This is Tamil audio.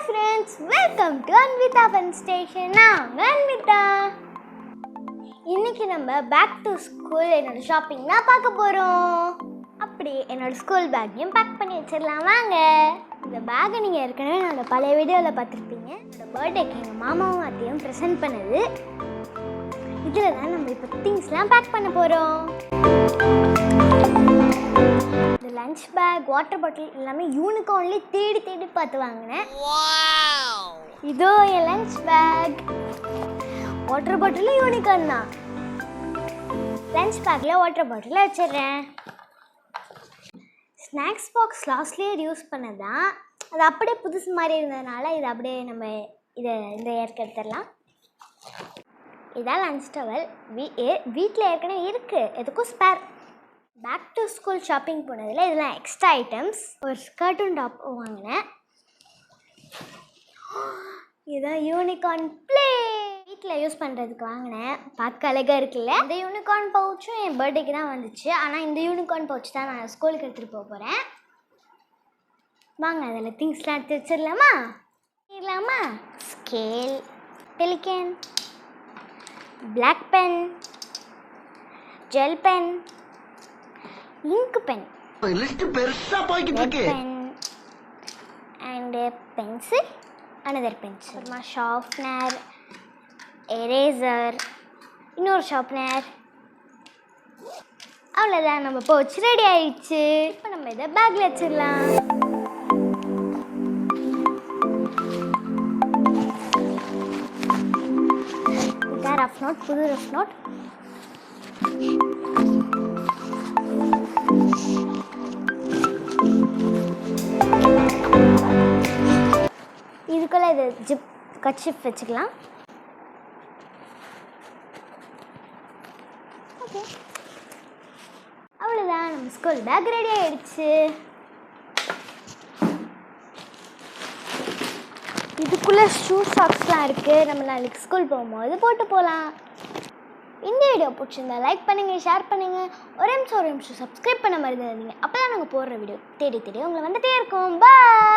friends, welcome to Anvita Fun Station. நான் அன்விதா. இன்னைக்கு நம்ம பேக் டு ஸ்கூல் என்னோட ஷாப்பிங் தான் பார்க்க போகிறோம். அப்படி என்னோட ஸ்கூல் பேக்கையும் பேக் பண்ணி வச்சிடலாம் வாங்க. இந்த பேக்கை நீங்கள் ஏற்கனவே என்னோட பழைய வீடியோவில் பார்த்துருப்பீங்க. என்னோட பர்த்டேக்கு எங்கள் மாமாவும் அத்தையும் ப்ரெசென்ட் பண்ணது. இதில் தான் நம்ம இப்போ திங்ஸ்லாம் பேக் பண்ண போகிறோம். இந்த லஞ்ச் பேக், வாட்டர் பாட்டில் எல்லாமே யூனிகார்ன்லேயே தேடி தேடி பார்த்து வாங்கினேன். இதோ என் லஞ்ச் பேக். வாட்டர் பாட்டிலும் யூனிகார்ன் தான். லஞ்ச் பேக்கில் வாட்டர் பாட்டில் வச்சிடுறேன். ஸ்நாக்ஸ் பாக்ஸ் லாஸ்ட்லேயே யூஸ் பண்ணதான், அது அப்படியே புதுசு மாதிரி இருந்ததுனால இது அப்படியே நம்ம இந்த ஏற்க எடுத்துடலாம். இதான் லஞ்ச் டவல். வீட்டில் ஏற்கனவே இருக்குது, எதுக்கும் spare. Back to school shopping போனதில் இதெல்லாம் எக்ஸ்ட்ரா ஐட்டம்ஸ். ஒரு ஸ்கர்ட்டும் டாப் வாங்கினேன். இதுதான் யூனிகார்ன் ப்ளே. வீட்டில் யூஸ் பண்ணுறதுக்கு வாங்கினேன். பார்க்க அழகாக இருக்குல்ல. இந்த யூனிகார்ன் பவுச்சும் என் பர்த்டேக்கு தான் வந்துச்சு. ஆனால் இந்த யூனிகார்ன் பவுச் தான் நான் ஸ்கூலுக்கு எடுத்துகிட்டு போக போகிறேன். வாங்க அதில் திங்ஸ்லாம் எடுத்து வச்சிடலாமா? Scale, Pelikan, black pen, gel pen, ink pen, and pencil, another pencil, அப்புறமா ஷார்ப்னர், எரேசர், இன்னொரு ஷார்ப்னர். அவ்வளோதான், நம்ம போச்சு ரெடி ஆயிடுச்சு. இப்போ நம்ம இதை பேக்கில் வச்சிடலாம். இதான் ரஃப் நோட், புது ரஃப் நோட். இதுக்குள்ளே இது ஜிப் கட்சிப் வச்சுக்கலாம். ஓகே, அவ்வளோதான், நம்ம ஸ்கூல் பேக் ரெடி ஆகிடுச்சு. இதுக்குள்ளே ஷூ சாக்ஸ்லாம் இருக்குது. நம்ம நாளைக்கு ஸ்கூல் போகும்போது போட்டு போகலாம். இந்த வீடியோ பிடிச்சிருந்தா லைக் பண்ணுங்கள், ஷேர் பண்ணுங்கள். ஒரு நிமிஷம் சப்ஸ்கிரைப் பண்ண மாதிரி இருந்தீங்க. அப்போ தான் நாங்கள் போடுற வீடியோ தேடி உங்களை வந்துகிட்டே இருக்கோம். பாய்.